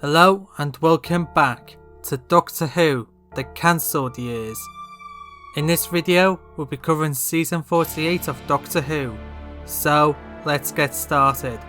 Hello and welcome back to Doctor Who, the cancelled years. In this video, we'll be covering season 48 of Doctor Who, so let's get started.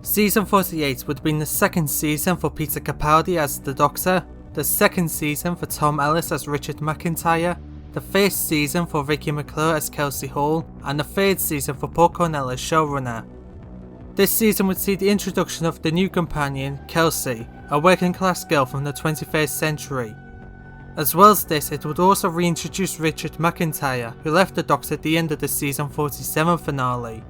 Season 48 would have been the second season for Peter Capaldi as the Doctor, the second season for Tom Ellis as Richard McIntyre, the first season for Vicky McClure as Kelsey Hall, and the third season for Paul Cornell as showrunner. This season would see the introduction of the new companion, Kelsey, a working class girl from the 21st century. As well as this, it would also reintroduce Richard McIntyre, who left the Doctor at the end of the season 47 finale.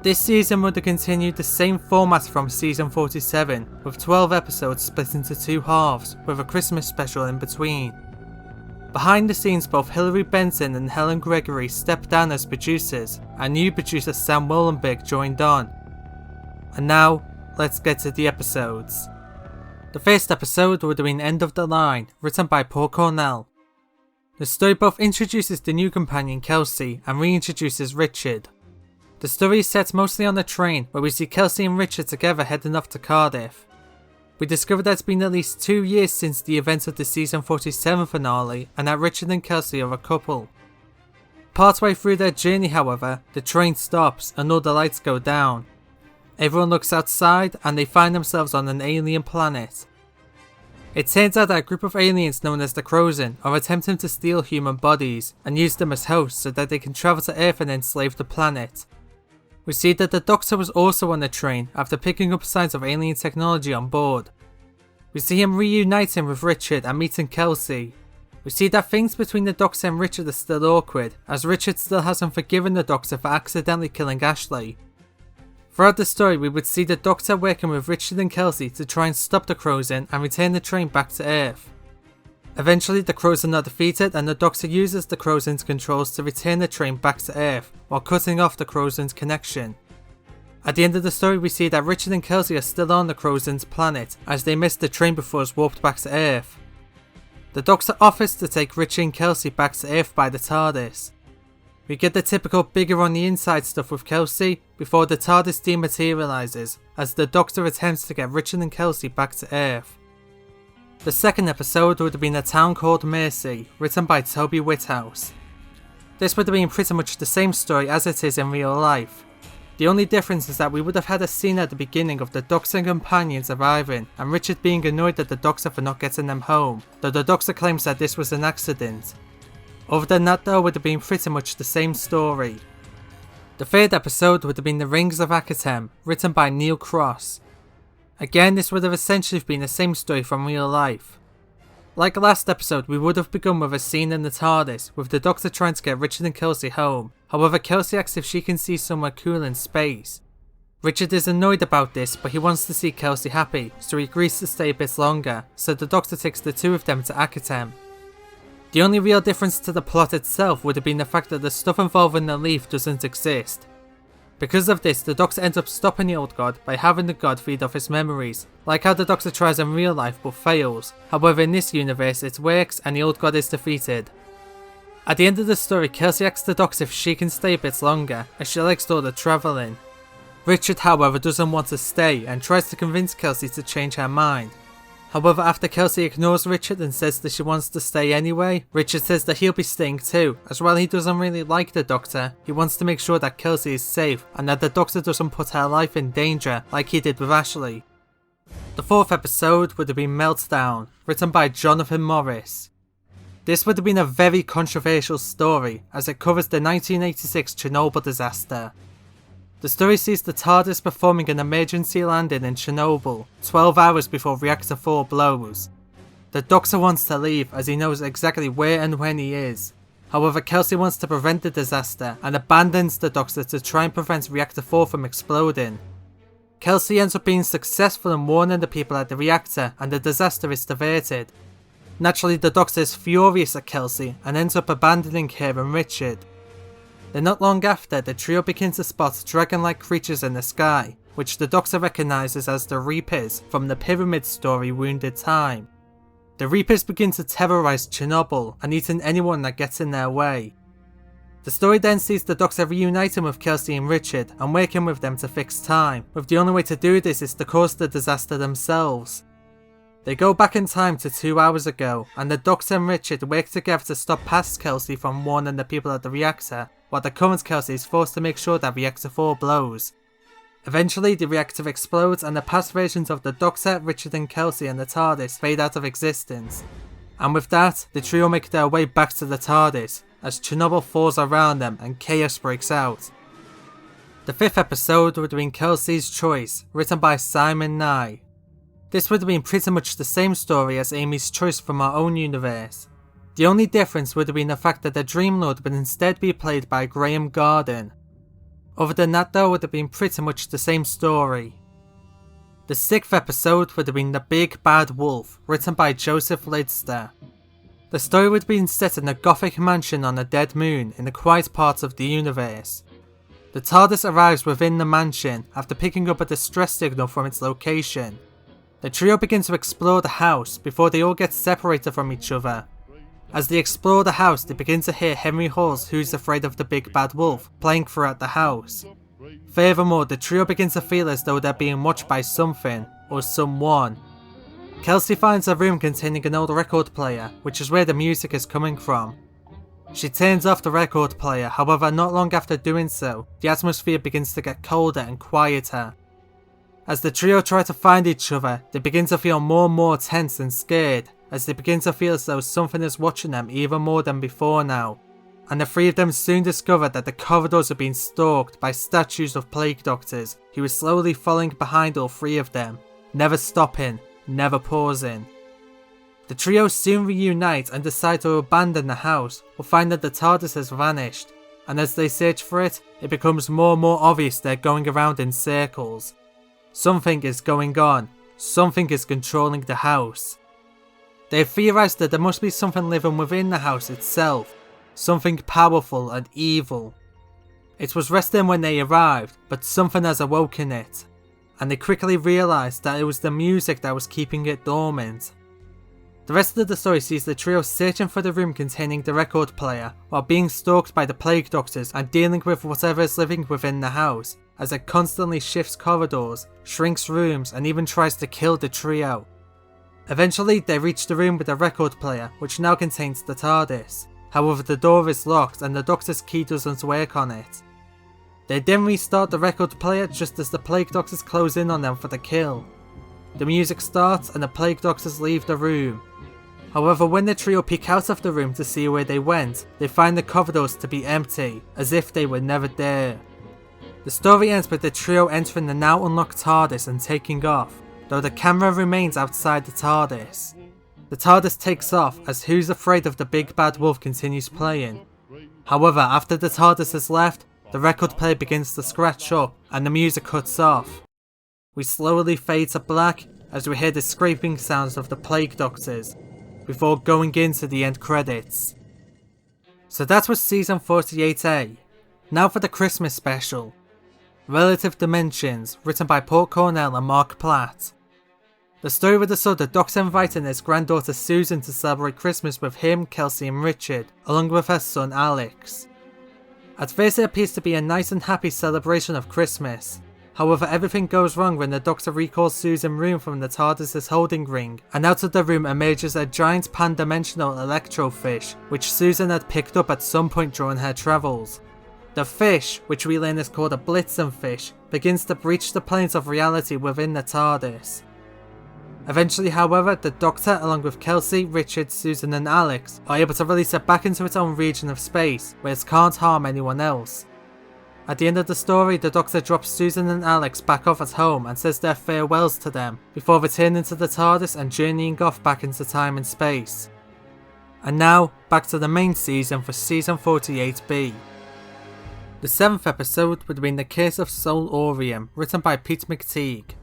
This season would have continued the same format from season 47, with 12 episodes split into two halves, with a Christmas special in between. Behind the scenes, both Hilary Benson and Helen Gregory stepped down as producers, and new producer Sam Wollenberg joined on. And now, let's get to the episodes. The first episode would have been End of the Line, written by Paul Cornell. The story both introduces the new companion Kelsey and reintroduces Richard. The story is set mostly on a train, where we see Kelsey and Richard together heading off to Cardiff. We discover that it's been at least 2 years since the events of the season 47 finale, and that Richard and Kelsey are a couple. Partway through their journey, however, the train stops and all the lights go down. Everyone looks outside and they find themselves on an alien planet. It turns out that a group of aliens known as the Krozen are attempting to steal human bodies and use them as hosts so that they can travel to Earth and enslave the planet. We see that the Doctor was also on the train after picking up signs of alien technology on board. We see him reuniting with Richard and meeting Kelsey. We see that things between the Doctor and Richard are still awkward, as Richard still hasn't forgiven the Doctor for accidentally killing Ashley. Throughout the story, we would see the Doctor working with Richard and Kelsey to try and stop the Krozen and return the train back to Earth. Eventually, the Krozen are defeated and the Doctor uses the Krozen's controls to return the train back to Earth, while cutting off the Krozen's connection. At the end of the story, we see that Richard and Kelsey are still on the Krozen's planet, as they missed the train before it was warped back to Earth. The Doctor offers to take Richard and Kelsey back to Earth by the TARDIS. We get the typical bigger on the inside stuff with Kelsey, before the TARDIS dematerializes, as the Doctor attempts to get Richard and Kelsey back to Earth. The second episode would have been A Town Called Mercy, written by Toby Whithouse. This would have been pretty much the same story as it is in real life. The only difference is that we would have had a scene at the beginning of the Doctor and companions arriving and Richard being annoyed at the Doctor for not getting them home, though the Doctor claims that this was an accident. Other than that though, would have been pretty much the same story. The third episode would have been The Rings of Akhatem, written by Neil Cross. Again, this would have essentially been the same story from real life. Like last episode, we would have begun with a scene in the TARDIS, with the Doctor trying to get Richard and Kelsey home. However, Kelsey asks if she can see somewhere cool in space. Richard is annoyed about this, but he wants to see Kelsey happy, so he agrees to stay a bit longer, so the Doctor takes the two of them to Akhatem. The only real difference to the plot itself would have been the fact that the stuff involving the leaf doesn't exist. Because of this, the Doctor ends up stopping the old god by having the god feed off his memories, like how the Doctor tries in real life but fails. However, in this universe it works and the old god is defeated. At the end of the story, Kelsey asks the Doctor if she can stay a bit longer, as she likes all the travelling. Richard, however, doesn't want to stay and tries to convince Kelsey to change her mind. However, after Kelsey ignores Richard and says that she wants to stay anyway, Richard says that he'll be staying too, as while he doesn't really like the Doctor, he wants to make sure that Kelsey is safe and that the Doctor doesn't put her life in danger like he did with Ashley. The fourth episode would have been Meltdown, written by Jonathan Morris. This would have been a very controversial story, as it covers the 1986 Chernobyl disaster. The story sees the TARDIS performing an emergency landing in Chernobyl, 12 hours before Reactor 4 blows. The Doctor wants to leave as he knows exactly where and when he is. However, Kelsey wants to prevent the disaster and abandons the Doctor to try and prevent Reactor 4 from exploding. Kelsey ends up being successful in warning the people at the reactor and the disaster is diverted. Naturally, the Doctor is furious at Kelsey and ends up abandoning her and Richard. Then not long after, the trio begins to spot dragon-like creatures in the sky, which the Doctor recognises as the Reapers from the Pyramid story Wounded Time. The the Reapers begin to terrorize Chernobyl and eating anyone that gets in their way. The story then sees the Doctor reuniting with Kelsey and Richard and working with them to fix time, with the only way to do this is to cause the disaster themselves. They go back in time to 2 hours ago, and the Doctor and Richard work together to stop past Kelsey from warning the people at the reactor, while the current Kelsey is forced to make sure that reactor 4 blows. Eventually the reactor explodes and the past versions of the Doctor, Richard and Kelsey and the TARDIS fade out of existence. And with that, the trio make their way back to the TARDIS, as Chernobyl falls around them and chaos breaks out. The 5th episode would have been Kelsey's Choice, written by Simon Nye. This would have been pretty much the same story as Amy's Choice from our own universe. The only difference would have been the fact that the Dream Lord would instead be played by Graham Garden. Other than that though, would have been pretty much the same story. The 6th episode would have been The Big Bad Wolf, written by Joseph Lidster. The story would have been set in a gothic mansion on a dead moon in the quiet parts of the universe. The TARDIS arrives within the mansion after picking up a distress signal from its location. The trio begin to explore the house before they all get separated from each other. As they explore the house, they begin to hear Henry Hall's Who's Afraid of the Big Bad Wolf playing throughout the house. Furthermore, the trio begin to feel as though they're being watched by something, or someone. Kelsey finds a room containing an old record player, which is where the music is coming from. She turns off the record player, however not long after doing so, the atmosphere begins to get colder and quieter. As the trio try to find each other, they begin to feel more and more tense and scared, as they begin to feel as though something is watching them even more than before now. And the three of them soon discover that the corridors are being stalked by statues of plague doctors who are slowly following behind all three of them, never stopping, never pausing. The trio soon reunite and decide to abandon the house, but find that the TARDIS has vanished, and as they search for it, it becomes more and more obvious they're going around in circles. Something is going on, something is controlling the house. They theorise that there must be something living within the house itself, something powerful and evil. It was resting when they arrived, but something has awoken it, and they quickly realised that it was the music that was keeping it dormant. The rest of the story sees the trio searching for the room containing the record player, while being stalked by the plague doctors and dealing with whatever is living within the house, as it constantly shifts corridors, shrinks rooms and even tries to kill the trio. Eventually they reach the room with the record player, which now contains the TARDIS. However, the door is locked and the Doctor's key doesn't work on it. They then restart the record player just as the plague doctors close in on them for the kill. The music starts and the plague doctors leave the room. However, when the trio peek out of the room to see where they went, they find the corridors to be empty, as if they were never there. The story ends with the trio entering the now unlocked TARDIS and taking off, though the camera remains outside the TARDIS. The TARDIS takes off as Who's Afraid of the Big Bad Wolf continues playing. However, after the TARDIS has left, the record player begins to scratch up and the music cuts off. We slowly fade to black as we hear the scraping sounds of the plague doctors, before going into the end credits. So that was season 48A. Now for the Christmas special. Relative Dimensions, written by Paul Cornell and Mark Platt. The story would have saw the Doctor inviting his granddaughter Susan to celebrate Christmas with him, Kelsey and Richard, along with her son Alex. At first it appears to be a nice and happy celebration of Christmas. However, everything goes wrong when the Doctor recalls Susan's room from the TARDIS's holding ring, and out of the room emerges a giant pan-dimensional electrofish, which Susan had picked up at some point during her travels. The fish, which we learn is called a Blitzen fish, begins to breach the planes of reality within the TARDIS. Eventually, however, the Doctor, along with Kelsey, Richard, Susan and Alex, are able to release it back into its own region of space, where it can't harm anyone else. At the end of the story, the Doctor drops Susan and Alex back off at home and says their farewells to them, before returning to the TARDIS and journeying off back into time and space. And now, back to the main season for season 48B. The 7th episode would have been The Curse of Sol Aureum, written by Pete McTeague.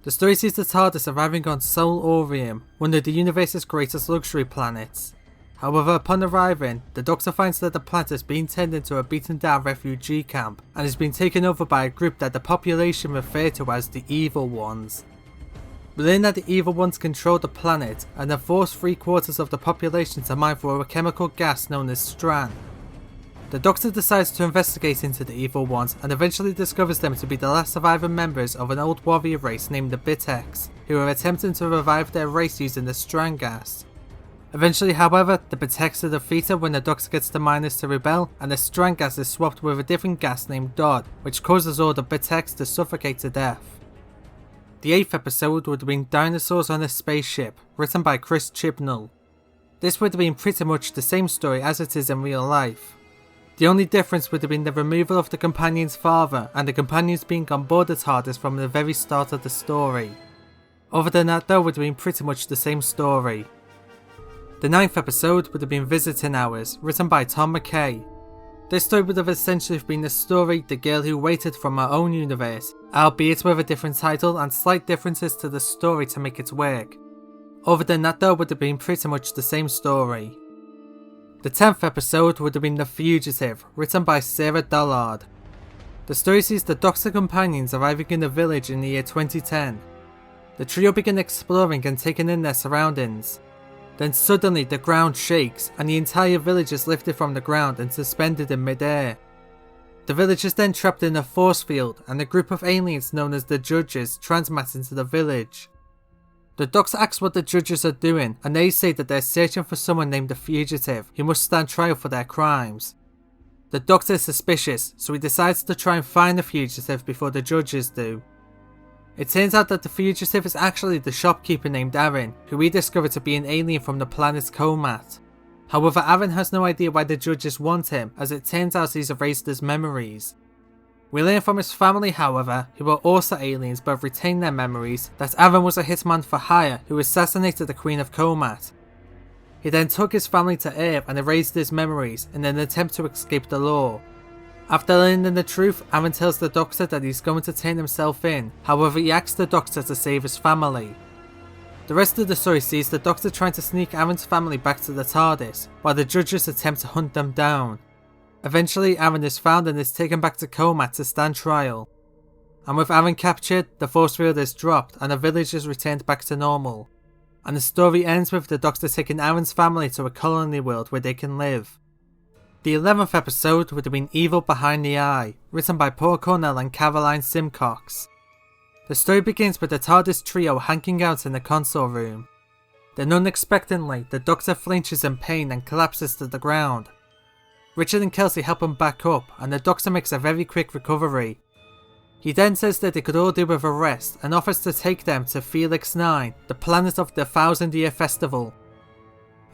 The story sees the TARDIS arriving on Sol Aureum, one of the universe's greatest luxury planets. However, upon arriving, the Doctor finds that the planet has been turned into a beaten down refugee camp and has been taken over by a group that the population refer to as the Evil Ones. We learn that the evil ones control the planet and have forced 3/4 of the population to mine for a chemical gas known as Stran. The Doctor decides to investigate into the evil ones and eventually discovers them to be the last surviving members of an old warrior race named the Vortex, who are attempting to revive their race using the Stran gas. Eventually, however, the Vortex are defeated when the Doctor gets the miners to rebel, and the Stran gas is swapped with a different gas named Dodd, which causes all the Vortex to suffocate to death. The 8th episode would have been Dinosaurs on a Spaceship, written by Chris Chibnall. This would have been pretty much the same story as it is in real life. The only difference would have been the removal of the companion's father and the companions being on board the TARDIS from the very start of the story. Other than that though, would have been pretty much the same story. The 9th episode would have been Visiting Hours, written by Tom McKay. This story would have essentially been the story The Girl Who Waited from our own universe, albeit with a different title and slight differences to the story to make it work. Other than that though, would have been pretty much the same story. The 10th episode would have been The Fugitive, written by Sarah Dollard. The story sees the Doctor companions arriving in a village in the year 2010. The trio begin exploring and taking in their surroundings. Then suddenly the ground shakes and the entire village is lifted from the ground and suspended in mid-air. The village is then trapped in a force field and a group of aliens known as the Judges transmat into the village. The Doctor asks what the Judges are doing and they say that they're searching for someone named the Fugitive who must stand trial for their crimes. The Doctor is suspicious, so he decides to try and find the Fugitive before the Judges do. It turns out that the Fugitive is actually the shopkeeper named Aaron, who we discover to be an alien from the planet Comat. However, Aaron has no idea why the Judges want him, as it turns out he's erased his memories. We learn from his family, however, who are also aliens but have retained their memories, that Aaron was a hitman for hire who assassinated the Queen of Comat. He then took his family to Earth and erased his memories in an attempt to escape the law. After learning the truth, Aaron tells the Doctor that he's going to turn himself in, however he asks the Doctor to save his family. The rest of the story sees the Doctor trying to sneak Aaron's family back to the TARDIS, while the Judges attempt to hunt them down. Eventually Aaron is found and is taken back to Comat to stand trial. And with Aaron captured, the force field is dropped and the village is returned back to normal. And the story ends with the Doctor taking Aaron's family to a colony world where they can live. The 11th episode would have been Evil Behind the Eye, written by Paul Cornell and Caroline Simcox. The story begins with the TARDIS trio hanging out in the console room. Then unexpectedly, the Doctor flinches in pain and collapses to the ground. Richard and Kelsey help him back up and the Doctor makes a very quick recovery. He then says that they could all do with a rest and offers to take them to Felix 9, the planet of the 1000-year festival.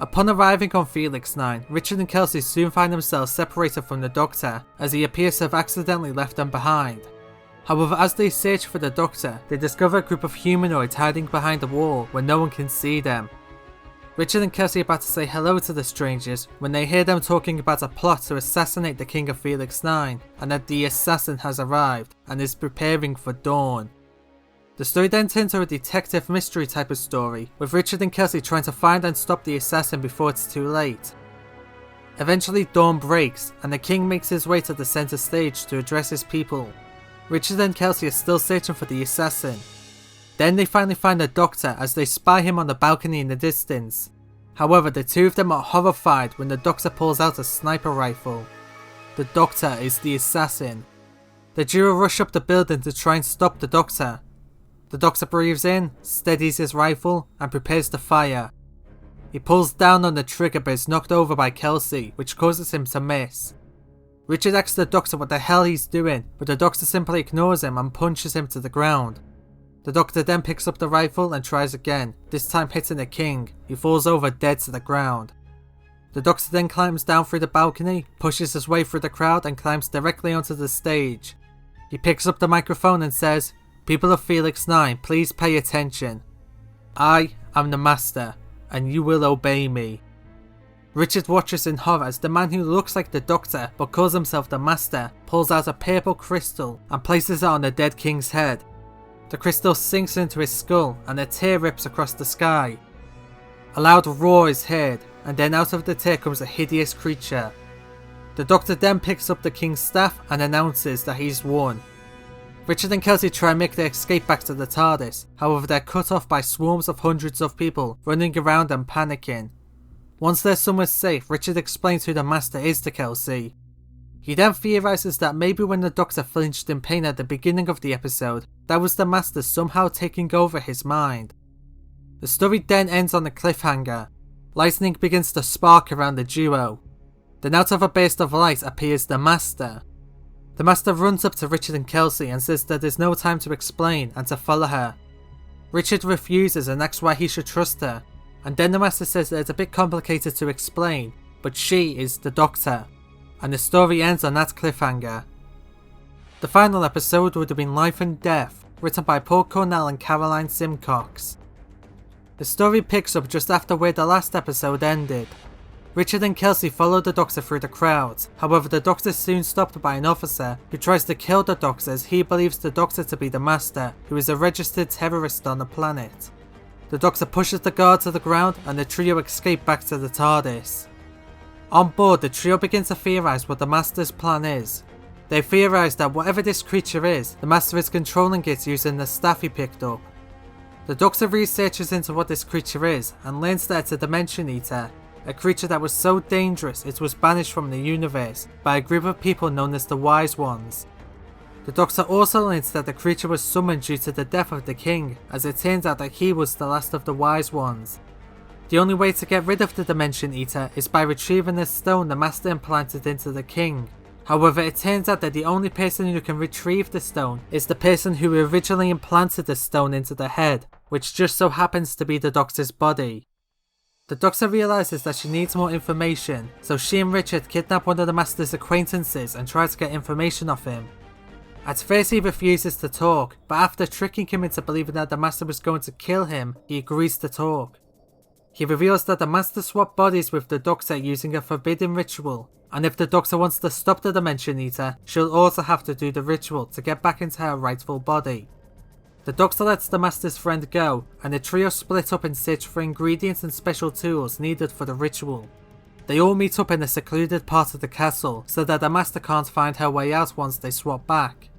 Upon arriving on Felix 9, Richard and Kelsey soon find themselves separated from the Doctor, as he appears to have accidentally left them behind. However, as they search for the Doctor, they discover a group of humanoids hiding behind a wall where no one can see them. Richard and Kelsey are about to say hello to the strangers when they hear them talking about a plot to assassinate the King of Felix 9, and that the assassin has arrived and is preparing for dawn. The story then turns to a detective mystery type of story, with Richard and Kelsey trying to find and stop the assassin before it's too late. Eventually dawn breaks, and the king makes his way to the centre stage to address his people. Richard and Kelsey are still searching for the assassin. Then they finally find the Doctor as they spy him on the balcony in the distance. However, the two of them are horrified when the Doctor pulls out a sniper rifle. The Doctor is the assassin. The duo rush up the building to try and stop the Doctor. The Doctor breathes in, steadies his rifle, and prepares to fire. He pulls down on the trigger but is knocked over by Kelsey, which causes him to miss. Richard asks the Doctor what the hell he's doing, but the Doctor simply ignores him and punches him to the ground. The Doctor then picks up the rifle and tries again, this time hitting the king, who falls over dead to the ground. The Doctor then climbs down through the balcony, pushes his way through the crowd and climbs directly onto the stage. He picks up the microphone and says, "People of Felix 9, please pay attention. I am the Master, and you will obey me." Richard watches in horror as the man who looks like the Doctor but calls himself the Master pulls out a purple crystal and places it on the dead king's head. The crystal sinks into his skull and a tear rips across the sky. A loud roar is heard, and then out of the tear comes a hideous creature. The Doctor then picks up the king's staff and announces that he's won. Richard and Kelsey try and make their escape back to the TARDIS, however they're cut off by swarms of hundreds of people running around and panicking. Once they're somewhere safe, Richard explains who the Master is to Kelsey. He then theorises that maybe when the Doctor flinched in pain at the beginning of the episode, that was the Master somehow taking over his mind. The story then ends on a cliffhanger. Lightning begins to spark around the duo. Then out of a burst of light appears the Master. The Master runs up to Richard and Kelsey and says that there's no time to explain and to follow her. Richard refuses and asks why he should trust her, and then the Master says that it's a bit complicated to explain, but she is the Doctor. And the story ends on that cliffhanger. The final episode would have been Life and Death, written by Paul Cornell and Caroline Simcox. The story picks up just after where the last episode ended. Richard and Kelsey follow the Doctor through the crowds, however the Doctor is soon stopped by an officer who tries to kill the Doctor as he believes the Doctor to be the Master, who is a registered terrorist on the planet. The Doctor pushes the guard to the ground and the trio escape back to the TARDIS. On board, the trio begin to theorise what the Master's plan is. They theorise that whatever this creature is, the Master is controlling it using the staff he picked up. The Doctor researches into what this creature is and learns that it's a Dimension Eater, a creature that was so dangerous it was banished from the universe by a group of people known as the Wise Ones. The Doctor also learns that the creature was summoned due to the death of the King, as it turns out that he was the last of the Wise Ones. The only way to get rid of the Dimension Eater is by retrieving the stone the Master implanted into the King. However, it turns out that the only person who can retrieve the stone is the person who originally implanted the stone into the head, which just so happens to be the Doctor's body. The Doctor realises that she needs more information, so she and Richard kidnap one of the Master's acquaintances and try to get information off him. At first he refuses to talk, but after tricking him into believing that the Master was going to kill him, he agrees to talk. He reveals that the Master swapped bodies with the Doctor using a forbidden ritual, and if the Doctor wants to stop the Dimension Eater, she'll also have to do the ritual to get back into her rightful body. The Doctor lets the Master's friend go, and the trio split up in search for ingredients and special tools needed for the ritual. They all meet up in a secluded part of the castle so that the Master can't find her way out once they swap back.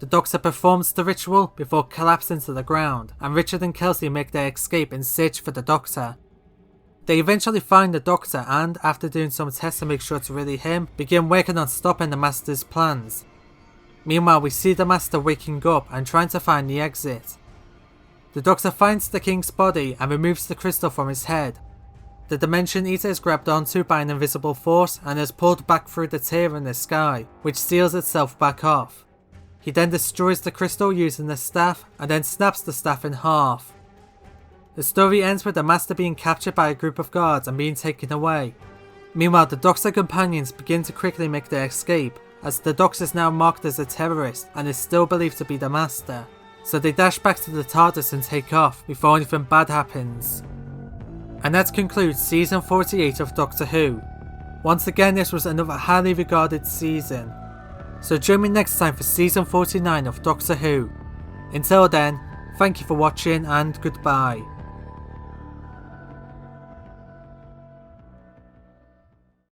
The Doctor performs the ritual before collapsing to the ground, and Richard and Kelsey make their escape in search for the Doctor. They eventually find the Doctor and, after doing some tests to make sure it's really him, begin working on stopping the Master's plans. Meanwhile, we see the Master waking up and trying to find the exit. The Doctor finds the King's body and removes the crystal from his head. The Dimension Eater is grabbed onto by an invisible force and is pulled back through the tear in the sky, which seals itself back off. He then destroys the crystal using the staff and then snaps the staff in half. The story ends with the Master being captured by a group of guards and being taken away. Meanwhile, the Doctor companions begin to quickly make their escape, as the Doctor is now marked as a terrorist and is still believed to be the Master. So they dash back to the TARDIS and take off before anything bad happens. And that concludes season 48 of Doctor Who. Once again, this was another highly regarded season. So join me next time for season 49 of Doctor Who. Until then, thank you for watching and goodbye.